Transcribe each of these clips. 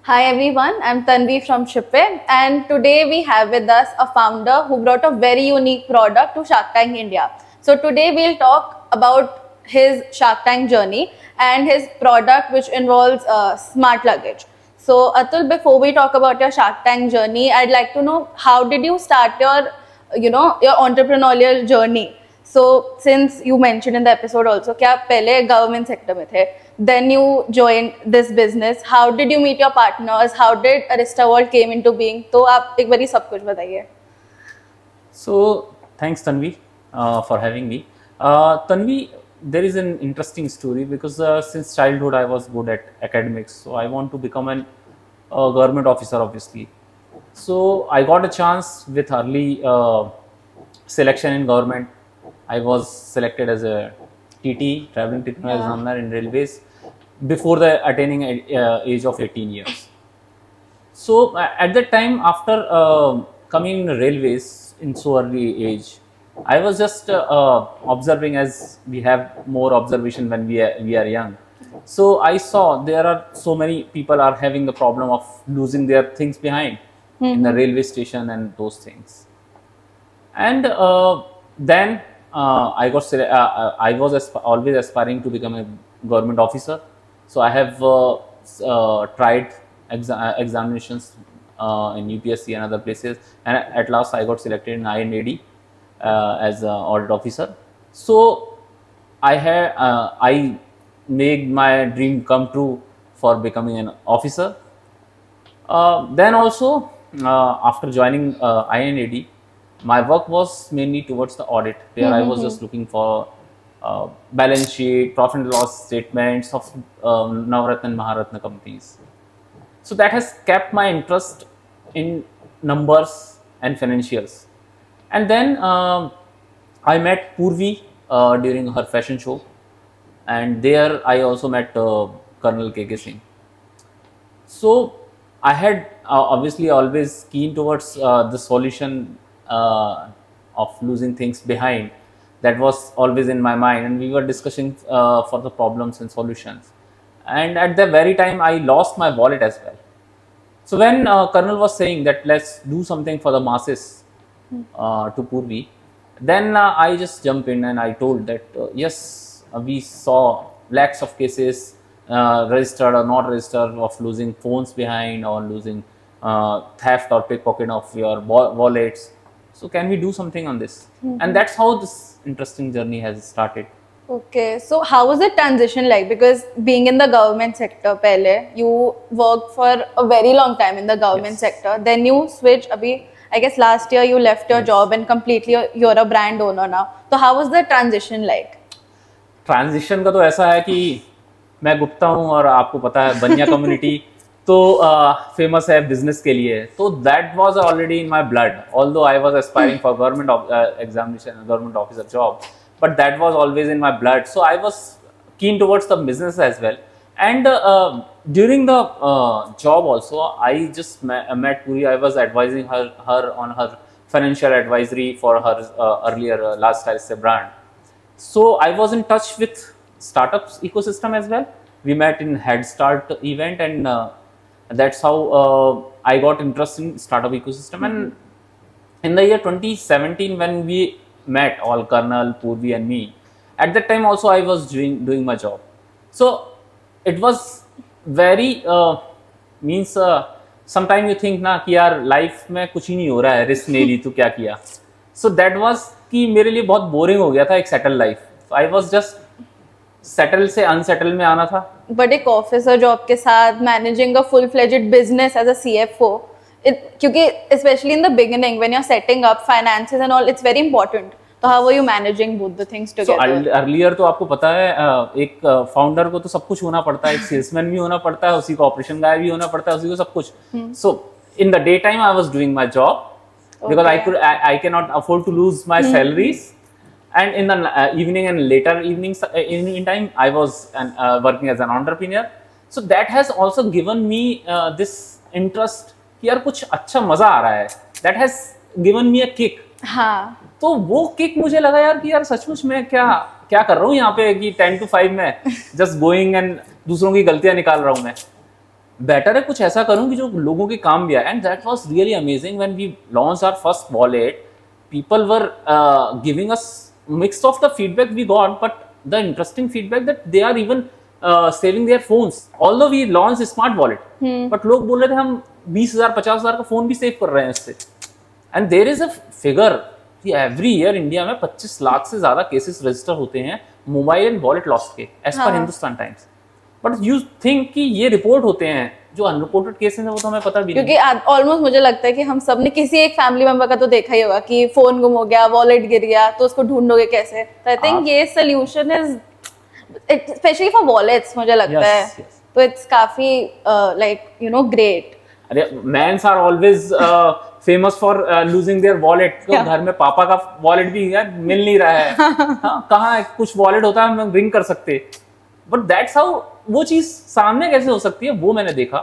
Hi everyone, I'm Tanvi from Shipway, and today we have with us a founder who brought a very unique product to Shark Tank India. So today we'll talk about his Shark Tank journey and his product which involves smart luggage. So Atul, before we talk about your Shark Tank journey, I'd like to know how did you start your entrepreneurial journey? So since you mentioned in the episode also कि आप पहले government sector में थे, then you joined this business. How did you meet your partners? How did Arista World came into being? तो आप एक बारी सब कुछ बताइए. So thanks Tanvi for having me. Tanvi, there is an interesting story because since childhood I was good at academics, so I want to become a government officer obviously. So I got a chance with early selection in government. I was selected as a TT, traveling technical examiner in railways, before the attaining age of 18 years. So at that time, after coming in railways in so early age, I was just observing, as we have more observation when we are young. So I saw there are so many people are having the problem of losing their things behind in the railway station and those things. And then I got I was always aspiring to become a government officer. So I have tried examinations in UPSC and other places, and at last I got selected in INAD as an audit officer. So I made my dream come true for becoming an officer. Then also after joining INAD, my work was mainly towards the audit. There I was just looking for balance sheet, profit and loss statements of Navratna and Maharatna companies. So that has kept my interest in numbers and financials. And then I met Purvi during her fashion show, and there I also met Colonel KK Singh. So I had obviously always keen towards the solution of losing things behind. That was always in my mind, and we were discussing for the problems and solutions. And at the very time, I lost my wallet as well. So when Colonel was saying that let's do something for the masses to Purvi, then I just jumped in and I told that yes, we saw lakhs of cases registered or not registered of losing phones behind or losing theft or pickpocket of your wallets. So can we do something on this? And that's how this interesting journey has started. Okay, so how was the transition like? Because being in the government sector, पहले you worked for a very long time in the government sector. Then you switch. I guess last year you left your job and completely you're a brand owner now. So how was the transition like? Transition का तो ऐसा है कि मैं गुप्ता हूँ और आपको पता है बनिया कम्युनिटी तो फेमस है बिजनेस के लिए. तो that was already in my blood, although I was aspiring for government examination, government officer job, but that was always in my blood. So I was keen towards the business as well. And during the job also, I just met Puri. I was advising her on her financial advisory for her earlier lifestyle brand. So I was in touch with startups ecosystem as well. We met in Head Start event, and that's how I got interested in startup ecosystem. And in the year 2017, when we met, all Colonel, Purvi and me, at that time also I was doing my job. So it was very means sometime you think ना कि यार life में कुछ ही नहीं हो रहा है, risk नहीं ली तो क्या किया. So that was कि मेरे लिए बहुत बोरिंग हो गया था एक settle life. I was just settle से अनसेटल में आना था. बट एक ऑफिसर जॉब के साथ managing a full fledged business as a CFO, क्योंकि specially in the beginning when you are setting up finances and all, it's very important. तो how are you managing both the things together? So earlier तो आपको पता है एक founder को तो सब कुछ होना पड़ता है, एक सेल्समैन भी होना पड़ता है, उसी को ऑपरेशन गाय भी होना पड़ता है, उसी को सब कुछ. So in the day time I was doing my job because I cannot afford to lose my salaries. And in the evening and later evenings in time I was working as an entrepreneur. So that has also given me this interest कि यार कुछ अच्छा मजा आ रहा है. That has given me a kick. हाँ. तो वो किक मुझे लगा यार कि यार सचमुच में क्या कर रहा हूँ यहाँ पे कि 10 to 5 में जस्ट गोइंग एंड दूसरों की गलतियां निकाल रहा हूँ मैं. बेटर है कुछ ऐसा करूं कि जो लोगों के काम भी आए, and that was really amazing when we launch our first wallet. People were giving us mix of the feedback we got, but the interesting feedback that they are even saving their phones. Although we launched smart wallet, but लोग बोल रहे थे हम 20,000 50,000 का phone भी save कर रहे हैं इससे. And there is a figure कि एवरी ईयर इंडिया में 25 लाख से ज्यादा केसेस रजिस्टर होते हैं मोबाइल एंड वॉलेट लॉस्ट के, as per Hindustan Times. But you think कि ये रिपोर्ट होते हैं, जो अनरिपोर्टेड केसेस हैं वो तो हमें पता भी नहीं. क्योंकि ऑलमोस्ट मुझे लगता है कि हम सब ने किसी एक फैमिली मेंबर का तो देखा ही होगा कि फोन गुम हो गया, वॉलेट गिर गया, तो उसको ढूंढोगे कैसे. तो आई थिंक ये solution is specially for wallets मुझे लगता है. तो इट्स काफी लाइक यू नो ग्रेट. अरे mens are always famous for losing their wallet. तो घर में पापा का वॉलेट भी यार मिल नहीं रहा है. हाँ, कहाँ है, कुछ वॉलेट होता है हम रिंग कर सकते. बट दैट्स हाउ वो चीज सामने कैसे हो सकती है वो मैंने देखा.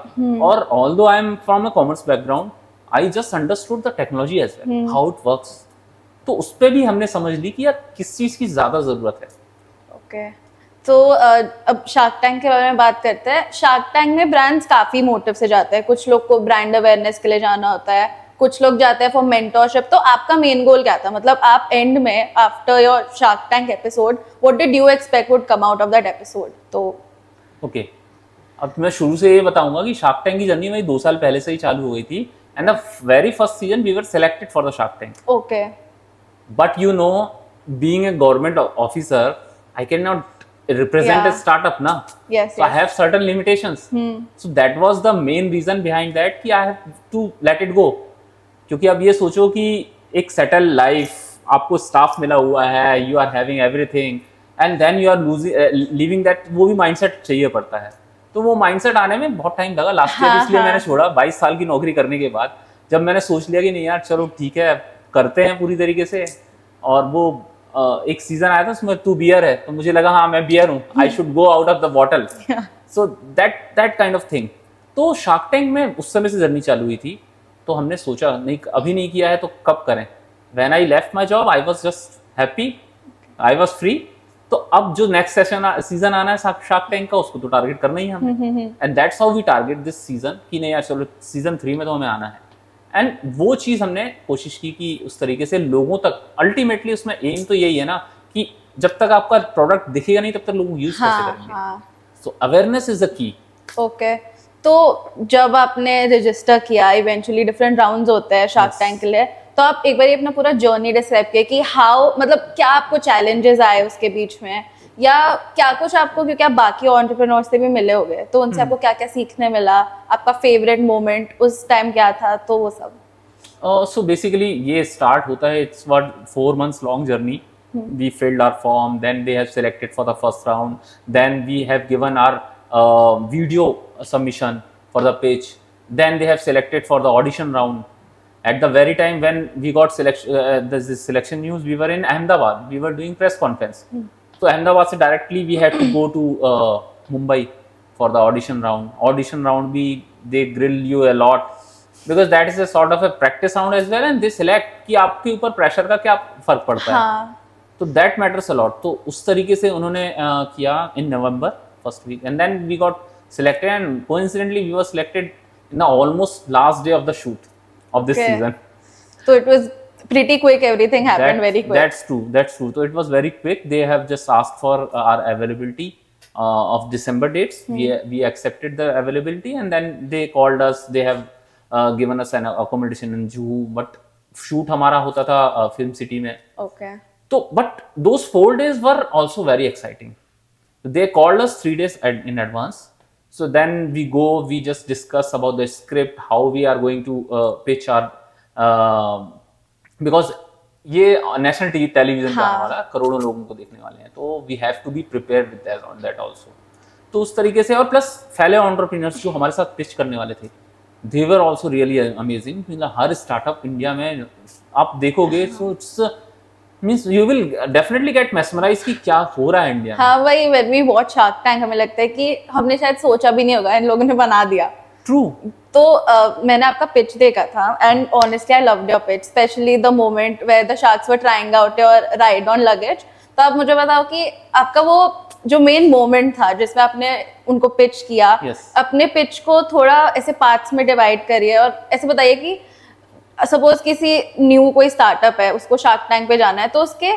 और although I am from a commerce background, I just understood the technology as well, how it works. तो उस पे भी हमने समझ ली कि यार किस चीज की ज्यादा जरूरत है. ओके, तो अब शार्क टैंक के बारे में बात करते हैं. शार्क टैंक में ब्रांड्स काफी मोटिव से जाते हैं. कुछ लोग को ब्रांड अवेयरनेस के लिए जाना होता है, कुछ लोग जाते हैं फॉर मेंटोरशिप. तो आपका मेन गोल क्या था? मतलब आप एंड में after your shark tank episode what did you expect would come out of that episode? तो ओके, अब मैं शुरू से ये बताऊंगा कि शार्क टैंक की जर्नी मेरी 2 साल पहले से ही चालू हो गई थी. And the very first season we were selected for the shark tank. Okay, but you know, being a government officer, I can not represent a startup na. Yes, so I have certain limitations. So that was the main reason behind that कि I have to let it go. क्योंकि अब ये सोचो कि एक settle life, आपको staff मिला हुआ है, you are having everything, and then you are leaving that. वो भी माइंडसेट चाहिए पड़ता है. तो वो माइंडसेट आने में बहुत टाइम लगा लास्ट ईयर. इसलिए मैंने छोड़ा. 22 साल की नौकरी करने के बाद जब मैंने सोच लिया कि नहीं यार चलो ठीक है, करते हैं पूरी तरीके से. और वो एक सीजन आया था उसमें तू बियर है, तो मुझे लगा हाँ मैं बियर हूँ, I should go out of the bottle. So that kind of thing. तो शार्क टैंक में उस समय से जर्नी चालू हुई थी. तो हमने सोचा नहीं, अभी नहीं किया है तो कब करें. When I left my job I was just happy, I was free. तो अब जो नेक्स्ट सीजन आना है शार्क टैंक का, उसको तो टारगेट करना ही हमें. And that's how we target this season कि नहीं यार चलो सीजन 3 में तो हमें आना है. एंड वो चीज़ हमने कोशिश की कि उस तरीके से लोगों तक, अल्टीमेटली उसमें एम तो यही है ना कि जब तक आपका प्रोडक्ट दिखेगा नहीं तब तक लोग यूज कैसे करेंगे. So awareness is the key. Okay, तो जब आपने रजिस्टर किया, इवेंचुअली डिफरेंट राउंड्स होते हैं शार्क टैंक के लिए, तो आप एक बार अपना पूरा जर्नी डिस्क्राइब किया कि हाउ, मतलब क्या आपको चैलेंजेस आए उसके बीच में, या क्या कुछ आपको, क्योंकि आप बाकी एंटरप्रेन्योर्स से भी मिले होंगे, तो उनसे आपको क्या क्या सीखने मिला, आपका फेवरेट मोमेंट उस टाइम क्या था, तो वो सब. सो बेसिकली ये स्टार्ट होता है, it's what 4 months long journey. We filled our form, then they have selected for the first round, then we have given our video submission for the pitch, then they have selected for the audition round. At the very time when we got this selection news, we were in Ahmedabad, we were doing press conference. So Ahmedabad se directly we had to go to Mumbai for the audition round. Audition round bhi they grill you a lot because that is a sort of a practice round as well, and they select कि आपके ऊपर pressure का क्या फर्क पड़ता है. तो that matters a lot. तो उस तरीके से उन्होंने किया in November first week, and then we got selected, and coincidentally we were selected in the almost last day of the shoot of this season. So it was pretty quick, everything happened very quick. That's true. So it was very quick. They have just asked for our availability of December dates. We accepted the availability, and then they called us. They have given us an accommodation in Juhu, but shoot हमारा होता था film city में. Okay. तो but those 4 days were also very exciting. They called us 3 days in advance. So then we go, we just discuss about the script, how we are going to pitch our because ये national TV television का आने वाला है, करोड़ों लोगों को देखने वाले हैं, तो we have to be prepared with that also. तो उस तरीके से, और प्लस फेलो एंटरप्रेन्योर्स जो हमारे साथ पिच करने वाले थे, they were also really amazing. हर स्टार्टअप इंडिया में आप देखोगे, so it's means you will definitely get mesmerise कि क्या हो रहा है इंडिया में. हाँ भाई, when we watch Shark Tank हमें लगता है कि हमने शायद सोचा भी नहीं होगा, इन लोगों ने बना दिया. ट्रू. तो मैंने आपका पिच देखा था, and honestly I loved your pitch, specially the moment where the sharks were trying out your ride on luggage. तो आप मुझे बताओ कि आपका वो जो मेन मोमेंट था जिसमें आपने उनको पिच किया, Yes. अपने पिच को थोड़ा ऐसे पार्ट्स में डिवाइड करिए और ऐसे बताइए कि सपोज किसी न्यू कोई स्टार्टअप है, उसको शार्क टैंक पे जाना है, तो उसके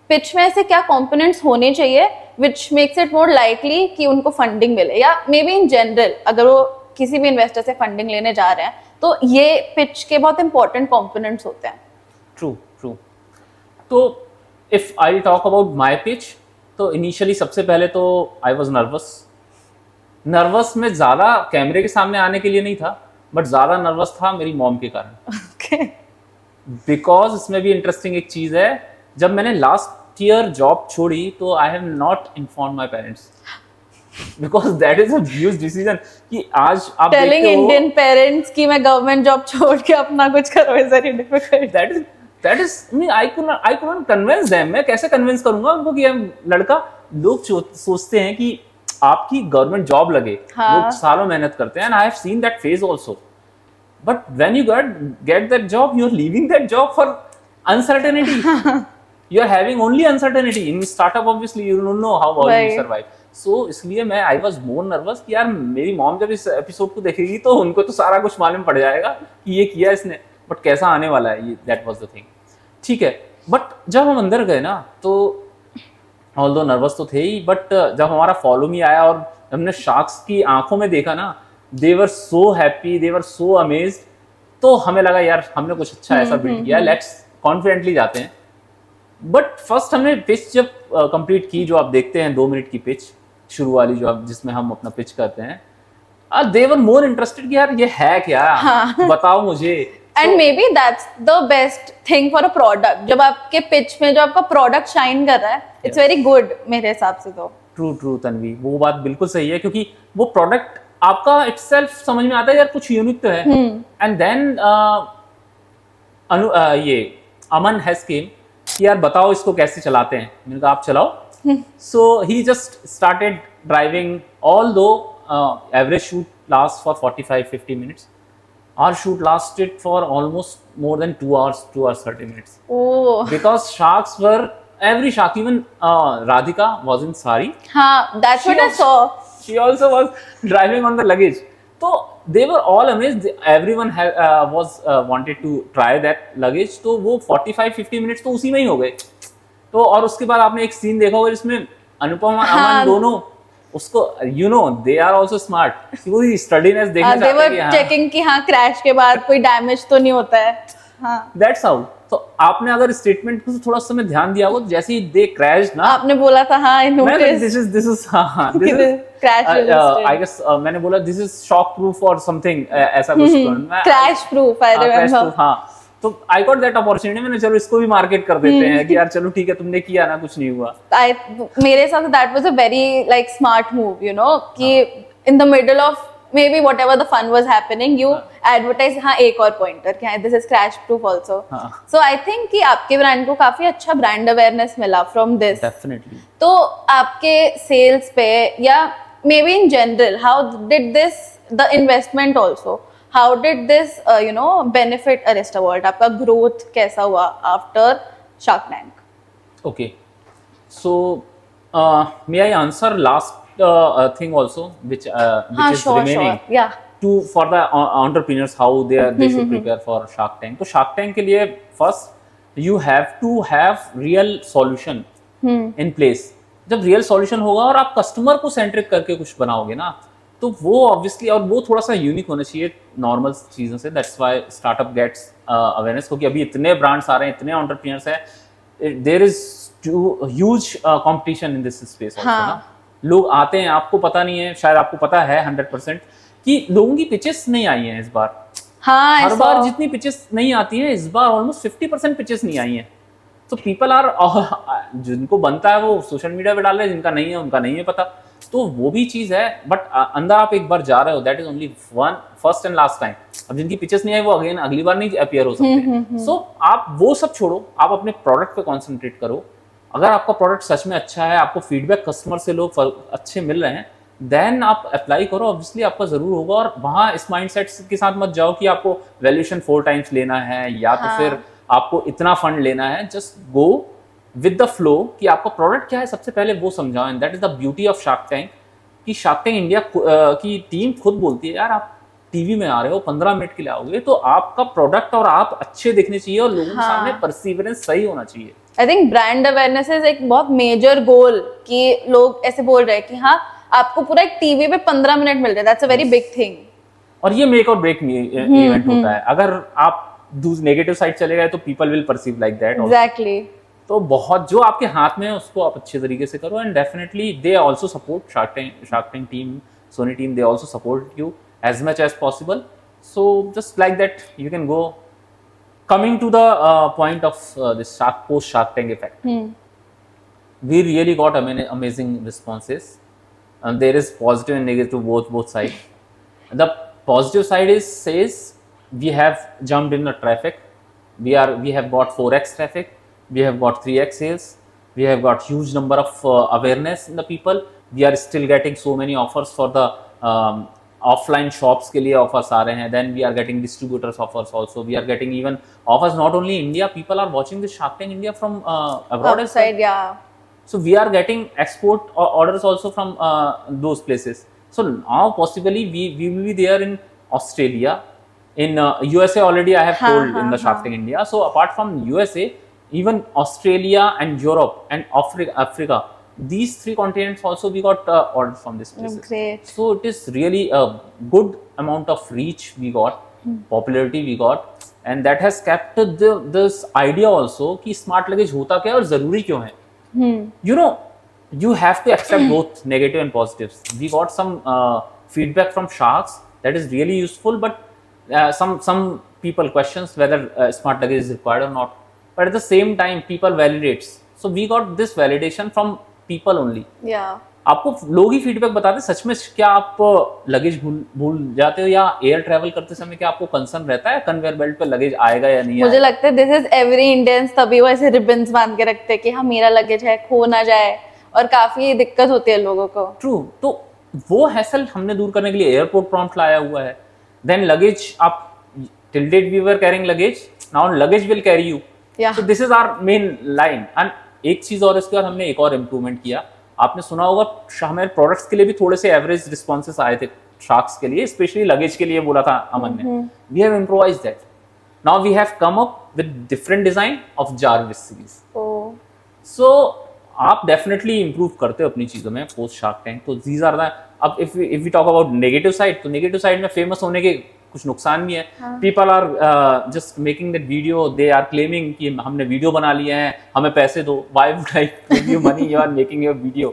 पिच में ऐसे क्या कंपोनेंट्स होने चाहिए which makes it more likely कि उनको फंडिंग मिले, या मे बी इन जनरल अगर वो किसी भी इन्वेस्टर से फंडिंग लेने जा रहे हैं तो ये पिच के बहुत इंपॉर्टेंट कंपोनेंट्स होते हैं। True true. तो if I talk about my pitch, तो इनिशियली सबसे पहले तो आई वाज नर्वस में ज़्यादा कैमरे के सामने आने के लिए नहीं था, बट ज़्यादा नर्वस था मेरी मॉम के कारण। Okay. बिकॉज इसमें भी इंटरेस्टिंग एक चीज़ है, जब मैंने लास्ट ईयर जॉब छोड़ी तो I have not inform my parents, because that is a huge decision कि आज आप टेलिंग देखते हो इंडियन पेरेंट्स कि मैं गवर्नमेंट जॉब छोड़ के अपना कुछ करो is very difficult. that is I couldn't convince them। मैं कैसे कन्विंस करूंगा उनको कि हम लड़का, लोग सोचते हैं कि आपकी गवर्नमेंट जॉब लगे, हाँ। लोग सालों मेहनत करते हैं, and I have seen that phase also, but when you get that job, you are leaving that job for uncertainty। you are having only uncertainty in startup, obviously you don't know how you Right. survive। so इसलिए मैं I was more nervous कि यार मेरी mom जब इस episode को देखेगी तो उनको तो सारा कुछ मालूम पड़ जाएगा कि ये किया इसने, बट कैसा आने वाला है, ये दैट वाज द थिंग। ठीक है, बट जब हम अंदर गए ना तो ऑल्दो नर्वस तो थे ही, बट जब हमारा फॉलो मी आया और हमने शार्क्स की आंखों में देखा ना, दे वर सो हैप्पी, दे वर सो अमेज्ड, तो हमें लगा यार हमने कुछ अच्छा ऐसा बिल्ड किया, लेट्स कॉन्फिडेंटली जाते हैं। बट फर्स्ट हमने पिच जब कंप्लीट की, जो आप देखते हैं 2 मिनट की पिच शुरू वाली, जो आप जिसमें हम अपना पिच करते हैं, दे वर मोर इंटरेस्टेड कि यार ये है क्या, बताओ मुझे। And may be that's the best thing for a product, जब आपके पिच में जो आपका प्रोडक्ट शाइन कर रहा है, इट्स वेरी गुड मेरे हिसाब से। तो ट्रू तन्वी, वो बात बिल्कुल सही है, क्योंकि वो प्रोडक्ट आपका इटसेल्फ समझ में आता है यार कुछ यूनिक तो है। एंड देन ये अमन हैज केम कि यार बताओ इसको कैसे चलाते हैं। मैंने कहा आप चलाओ। So he just started driving, although average shoot last for 45-50 minutes, our shoot lasted for almost more than 2 hours, 2 hours 30 minutes. Oh. Because sharks were, every shark, even Radhika was in sari. हाँ, that's what I saw. She also was driving on the luggage. So they were all amazed. Everyone was wanted to try that luggage. तो वो 45-50 minutes तो उसी में ही हो गए। तो और उसके बाद आपने एक सीन देखा होगा जिसमें अनुपम और अमन दोनों उसको, you know, they are also smart, वो स्टडीनेस देखना चाहते हैं कि हाँ, चेकिंग कि हाँ क्रैश के बाद कोई डैमेज तो नहीं होता है। हाँ, that's how। तो आपने अगर स्टेटमेंट को थोड़ा समय ध्यान दिया हो, जैसे ही दे क्रैश ना, आपने बोला था हाँ आई नोटिस this is हाँ this is crash I guess मैंने बोला this is shock proof or something, ऐसा कुछ क्रैश प्रूफ, आई रिमेंबर। हाँ, तो आई गॉट दैट अपॉर्चुनिटी, मैंने चलो इसको भी मार्केट कर देते हैं कि यार चलो ठीक है तुमने किया ना, कुछ नहीं हुआ। मेरे साथ that was a very like smart move, you know, कि in the middle of maybe whatever the fun was happening, you advertise हाँ एक और पॉइंटर कि this is crash proof also. So I think कि आपके brand को काफी अच्छा ब्रांड अवेयरनेस मिला फ्रॉम दिस। डेफिनेटली। तो आपके सेल्स पे या maybe in general, how did this the investment also, how did this benefit Arista Vault? आपका growth कैसा हुआ after Shark Tank? Okay, so may I answer last thing also, which is sure, remaining, sure. Yeah. for the entrepreneurs, how they should prepare for Shark Tank। तो Shark Tank के लिए first you have to have real solution in place। जब real solution होगा और आप customer को centric करके कुछ बनाओगे ना, तो वो ऑब्वियसली, और वो थोड़ा सा यूनिक होना चाहिए नॉर्मल चीज़ों से। That's why startup gets awareness, क्योंकि अभी इतने ब्रांड्स आ रहे हैं, इतने एंटरप्रेन्योर्स हैं, there is huge competition in this space also ना। लोग आते हैं, आपको पता नहीं है, शायद आपको पता है 100% कि लोगों की पिचेस नहीं आई हैं इस बार। हाँ, हर बार जितनी पिचेस नहीं आती हैं, इस बार ऑलमोस्ट 50% पिचेस नहीं आई हैं। तो पीपल आर, जिनको बनता है वो सोशल मीडिया पे डाल रहे हैं, जिनका नहीं है उनका नहीं है पता। तो वो भी चीज़ है, बट अंदर आप एक बार जा रहे हो, that is only first and last time. अब जिनकी पिचेस नहीं आई वो अगेन अगली बार नहीं अपीयर हो सकते। सो आप वो सब छोड़ो, आप अपने प्रोडक्ट पे कॉन्सेंट्रेट करो। अगर आपका प्रोडक्ट सच में अच्छा है, आपको फीडबैक कस्टमर से लोग अच्छे मिल रहे हैं, देन आप अप्लाई करो, ऑब्वियसली आपका जरूर होगा। और वहाँ इस माइंडसेट के साथ मत जाओ कि आपको वैल्यूएशन 4 टाइम्स लेना है या तो फिर आपको इतना फंड लेना है। Just go with the flow कि आपका प्रोडक्ट क्या है सबसे पहले वो समझाओ, and that is the beauty of shark tank कि शार्क टैंक इंडिया की टीम खुद बोलती है यार आप टीवी में आ रहे हो 15 मिनट के लिए आओगे तो आपका प्रोडक्ट और आप अच्छे दिखने चाहिए और लोगों के सामने परसिवरेंस सही होना चाहिए। I think brand awareness is एक बहुत मेजर गोल कि लोग ऐसे बोल रहे हैं कि हाँ आपको पूरा एक टीवी पे 15 मिनट मिल रहा है, that's a very big thing. और ये मेक और ब्रेक इवेंट होता है, अगर आप नेगेटिव साइड चले गए तो people will perceive like that. Exactly. तो बहुत जो आपके हाथ में है उसको आप अच्छे तरीके से करो, and definitely they also support shark tank team, Sony team, they also support you as much as possible. So just like that you can go. Coming to the point of this post Shark Tank effect, we really got amazing responses, and there is positive and negative both sides. The positive side says we have jumped in the traffic, we have got 4x traffic, we have got 3x sales, we have got huge number of awareness in the people, we are still getting so many offers for the offline shops के लिए offers आ रहे हैं, then we are getting distributors offers also, we are getting even offers not only India, people are watching this shark tank India from abroad as well. Yeah. So we are getting export orders also from those places. So now possibly we will be there in Australia, in USA already I have told in the Shark Tank India. So apart from USA, even Australia and Europe and Africa, these 3 continents also we got orders from this places. Great. So it is really a good amount of reach we got, popularity we got, and that has kept this idea also कि smart luggage होता क्या है और जरूरी क्यों है. You know, you have to accept both negative and positives. We got some feedback from sharks that is really useful, but some people questions whether smart luggage is required or not, but at the same time people validates. So we got this validation from people only. Yeah. आपको लोग ही feedback बताते सच में क्या आप luggage भूल जाते हो, या एयर ट्रैवल करते समय क्या आपको कंसर्न रहता है कन्वेयर बेल्ट पे लगेज आएगा या नहीं? मुझे लगता है दिस इज एवरी इंडियंस, तभी वो ऐसे रिबन्स बांध के रखते हैं कि हाँ मेरा लगेज है खो ना जाए, और काफी दिक्कत होती है लोगों को। ट्रू, तो वो हैसल हमने दूर करने के लिए एयरपोर्ट प्रॉम्प्ट लाया हुआ है। देन लगेज आप till date we were carrying luggage, now luggage will carry you. So this is our main line. And एक चीज और इसके बाद हमने एक और इम्प्रूवमेंट किया, आपने सुना होगा हमारे प्रोडक्ट्स के लिए भी थोड़े से एवरेज रिस्पॉन्सेस आए थे शार्क्स के लिए, स्पेशली लगेज के लिए बोला था अमन ने। We have improvised that, now we have come up with different design of Jarvis series. So आप डेफिनेटली इंप्रूव करते हो अपनी चीजों में पोस्ट शार्क टैंक। तो दीज आर द, अब if we talk about negative side, तो नेगेटिव साइड में फेमस होने के कुछ नुकसान भी है। People are just making that video, they are claiming कि हमने वीडियो बना लिया है, हमें पैसे दो, why would I give you money, you are making your video.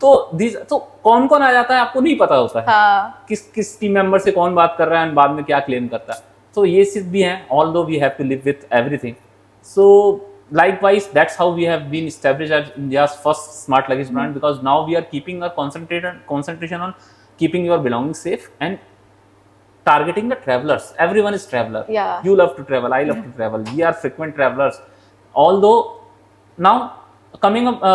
तो कौन कौन आ जाता है आपको नहीं पता होता है, किस टीम मेंबर से कौन बात कर रहा है, बाद में क्या क्लेम करता है। तो ये चीज भी है, although we have to live with everything. So likewise, that's how we have been established as India's first smart luggage brand, because now we are keeping our concentration on keeping your belongings safe and targeting the travelers. Everyone is traveler. Yeah. You love to travel, I love to travel, we are frequent travelers. Although now coming up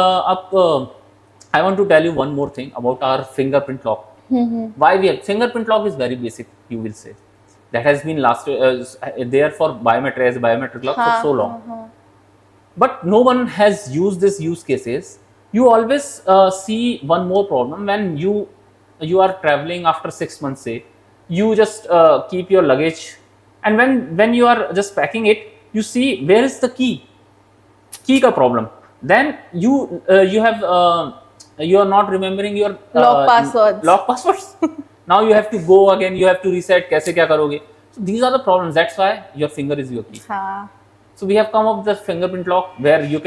I want to tell you one more thing about our fingerprint lock. Why we have fingerprint lock is very basic, you will say, that has been there for biometric lock for so long. But no one has used this use cases. You always see one more problem when you are traveling after 6 months, say you just keep your luggage, and when you are just packing it, you see where is the key ka problem. Then you have you are not remembering your lock passwords. Now you have to go again, you have to reset, kaise kya karoge. So these are the problems, that's why your finger is your key. So we have come up with the fingerprint lock where you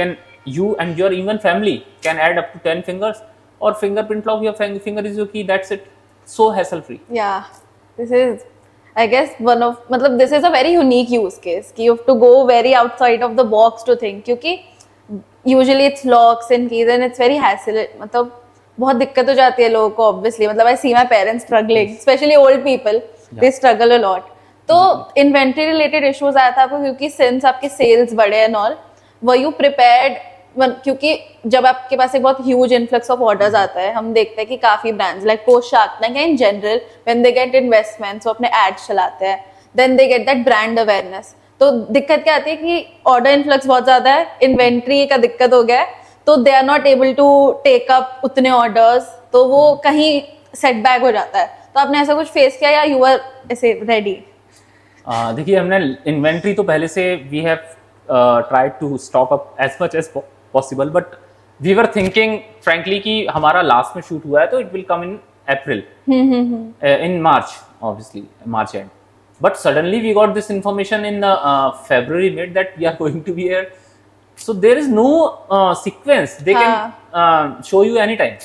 and your even family can add up to 10 fingers, or fingerprint lock, your finger is your key, that's it. So hassle free. Yeah, this is, I guess, this is a very unique use case कि you have to go very outside of the box to think, क्योंकि usually it's locks and keys and it's very hassle, मतलब बहुत दिक्कत हो जाती है लोगों को obviously। मतलब I see my parents struggling, especially old people, they struggle a lot. तो इन्वेंट्री रिलेटेड इश्यूज आया था आपको, क्योंकि सिंस आपके सेल्स बढ़े and all, were you prepared? क्योंकि जब आपके पास एक बहुत ह्यूज इन्फ्लक्स ऑफ ऑर्डर्स आता है, हम देखते हैं कि काफी brands like post shark tank in general when they get investments, वो अपने एड्स चलाते हैं, then they get that brand awareness. तो दिक्कत क्या आती है कि ऑर्डर इन्फ्लक्स बहुत ज्यादा है, इन्वेंट्री का दिक्कत हो गया है, तो they are not able to take up उतने ऑर्डर्स, तो वो कहीं सेटबैक हो जाता है। तो आपने ऐसा कुछ फेस किया या यू आर ऐसे रेडी? देखिए, हमने इन्वेंट्री तो पहले से we have tried to stock up as much as possible, but we were thinking frankly कि हमारा लास्ट में शूट हुआ है तो it will come in April, in March, obviously, March end. But suddenly we got this information in February mid that we are going to be here. So there is no sequence. They can show you anytime.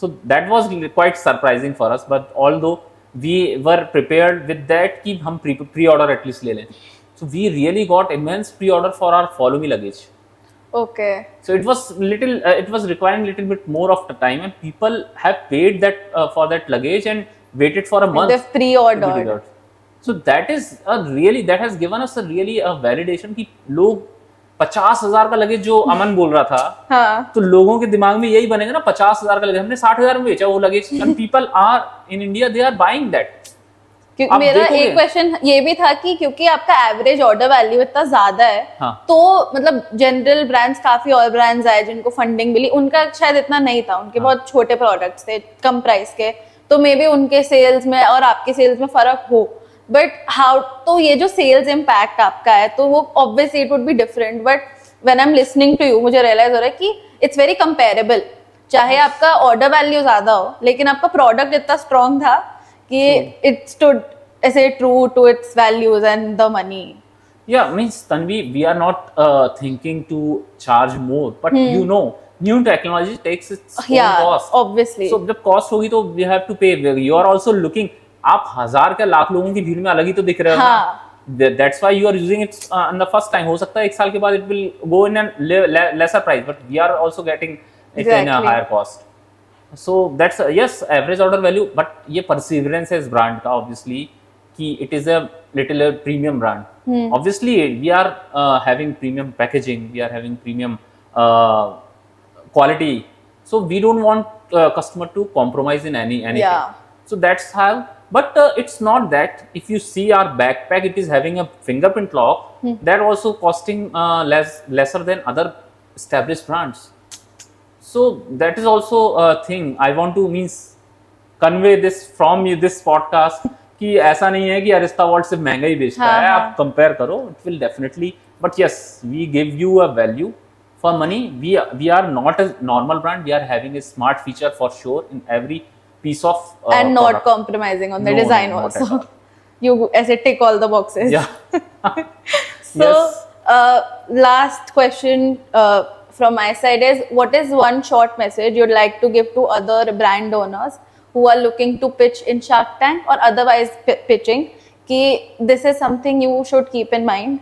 So that was quite surprising for us. But although we were prepared with that, कि हम pre-order at least ले लें. So we really got immense pre-order for our follow me luggage. Okay. So it was it was requiring little bit more of the time, and people have paid that for that luggage and waited for a month. They've pre-ordered. So that has given us a validation कि लोग 50,000 का luggage जो अमन बोल रहा था, हाँ. तो लोगों के दिमाग में यही बनेगा ना, 50,000 का लगेज हमने 60,000 में बेचा वो luggage, and people are in India, they are buying that. मेरा एक क्वेश्चन ये भी था कि क्योंकि आपका एवरेज ऑर्डर वैल्यू इतना ज्यादा है, हाँ. तो मतलब जनरल ब्रांड्स, काफी और ब्रांड्स आए जिनको फंडिंग मिली, उनका शायद इतना नहीं था, उनके बहुत छोटे प्रोडक्ट्स थे कम प्राइस के, तो मे बी उनके सेल्स में और आपके सेल्स में फर्क हो, बट हाउ, तो ये जो सेल्स इम्पैक्ट आपका है तो वो obviously it would be different, but when I am listening to you मुझे रियलाइज हो रहा है कि इट्स वेरी कंपेरेबल, चाहे आपका ऑर्डर वैल्यू ज्यादा हो लेकिन आपका प्रोडक्ट इतना स्ट्रॉन्ग था कि it stood ऐसे true to its values and the money. Yeah, means Tanvi, we are not thinking to charge more, but you know, new technology takes its own cost. Obviously. So जब cost होगी तो we have to pay. You are also looking. आप हजार के लाख लोगों की भीड़ में अलग ही तो दिख रहे हो ना. That's why you are using it on the first time. हो सकता है एक साल के बाद it will go in a lesser price, but we are also getting it in a higher cost. So that's yes, average order value, but ये perseverance है इस brand का obviously कि it is a little premium brand. Obviously we are having premium packaging, we are having premium quality, so we don't want customer to compromise in anything. Yeah. So that's how, but it's not that. If you see our backpack, it is having a fingerprint lock, that also costing lesser than other established brands. So that is also a thing I want to convey this from you, this podcast, कि ऐसा नहीं है कि Arista vault सिर्फ महंगा ही बेचता है, आप कंपेयर करो, it will definitely, but yes we give you a value for money. We are not a normal brand, we are having a smart feature for sure in every piece of and not compromising on the design also. You ऐसे tick all the boxes. Yeah. So last question from my side is, what is one short message you'd like to give to other brand owners who are looking to pitch in Shark Tank or otherwise pitching, कि this is something you should keep in mind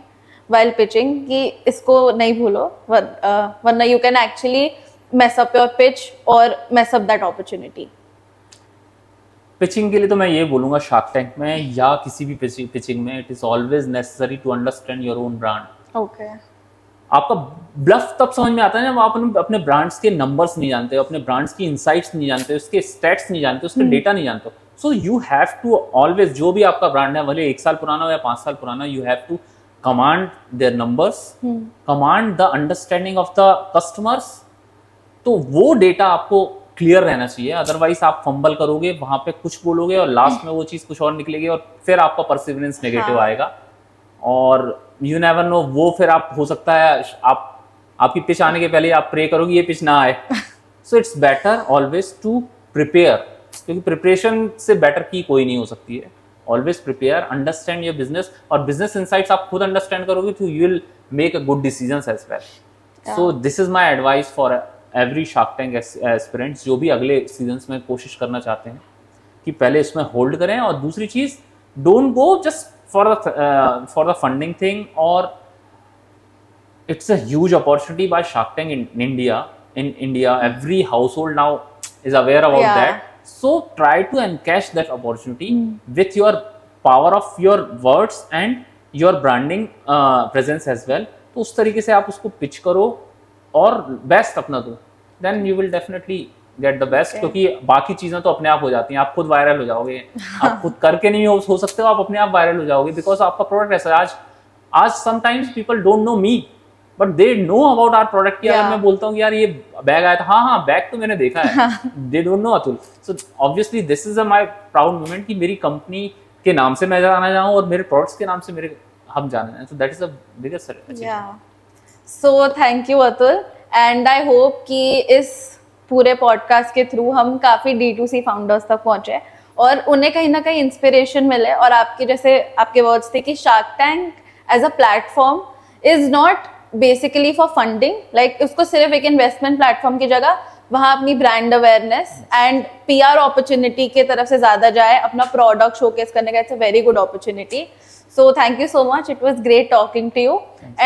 while pitching, कि इसको नहीं भूलो, वरना you can actually mess up your pitch or mess up that opportunity. Pitching के लिए तो मैं ये बोलूँगा, शार्क टैंक में या किसी भी पिचिंग में, it is always necessary to understand your own brand. Okay. आपका ब्लफ तब समझ में आता है जब आप अपने ब्रांड्स के नंबर्स नहीं जानते, अपने ब्रांड्स की इनसाइट्स नहीं जानते, उसके स्टैट्स नहीं जानते, उसके डेटा नहीं जानते. So you have to always, जो भी आपका ब्रांड है, भले 1 साल पुराना हो या 5 साल पुराना, you have to command their numbers, command the understanding of the customers. तो वो डेटा आपको क्लियर रहना चाहिए, अदरवाइज आप फंबल करोगे, वहां पे कुछ बोलोगे और लास्ट में वो चीज कुछ और निकलेगी और फिर आपका परसिवरेंस नेगेटिव आएगा, और यू नेवर नो, वो फिर आप हो सकता है आपकी पिच आने के पहले आप प्रे करोगे ये पिच ना आए. So it's better always to prepare, क्योंकि प्रिपरेशन से बेटर की कोई नहीं हो सकती है. Always prepare, understand your business, और बिजनेस इनसाइट्स आप खुद अंडरस्टैंड करोगे तो you will make a good decisions as well. So this is my advice for every shark tank aspirants जो भी अगले सीजन्स में कोशिश करना चाहते हैं, कि पहले इसमें होल्ड करें, और दूसरी चीज, don't go just for the funding thing, और it's a huge opportunity by Shark tank in India. Every household now is aware about that. So try to encash that opportunity with your power of your words and your branding presence as well. तो उस तरीके से आप उसको pitch करो और best अपना दो, then you will definitely get the best. क्योंकि बाकी चीजें तो अपने आप हो जाती हैं, आप खुद वायरल हो जाओगे. आप खुद करके नहीं हो सकते हो, आप अपने आप वायरल हो जाओगे, बिकॉज आपका प्रोडक्ट ऐसा है. आज आज sometimes people don't know me but they know about our product. अगर मैं बोलता हूँ कि यार ये बैग आया था, हाँ बैग तो मैंने देखा है, they don't know Atul. So obviously this is my proud moment कि मेरी कंपनी के नाम से मैं जाना जाऊँ और मेरे प्रोडक्ट्स के नाम से मेरे हम जाने जाएं. So that is the biggest achievement. So thank you Atul, and I hope कि इस पूरे पॉडकास्ट के थ्रू हम काफ़ी D2C फाउंडर्स तक पहुँचे और उन्हें कहीं ना कहीं इंस्पिरेशन मिले. और आपके जैसे आपके वर्ड्स थे कि shark tank as a platform is not basically for funding, like उसको सिर्फ एक इन्वेस्टमेंट प्लेटफॉर्म की जगह वहाँ अपनी brand awareness and PR opportunity के तरफ से ज़्यादा जाए, अपना प्रोडक्ट शोकेस करने का. It's a very good opportunity. So thank you so much. It was great talking to you.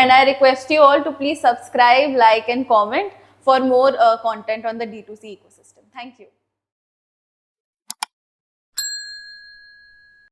And I request you all to please subscribe, like and comment for more content on the D2C ecosystem. Thank you.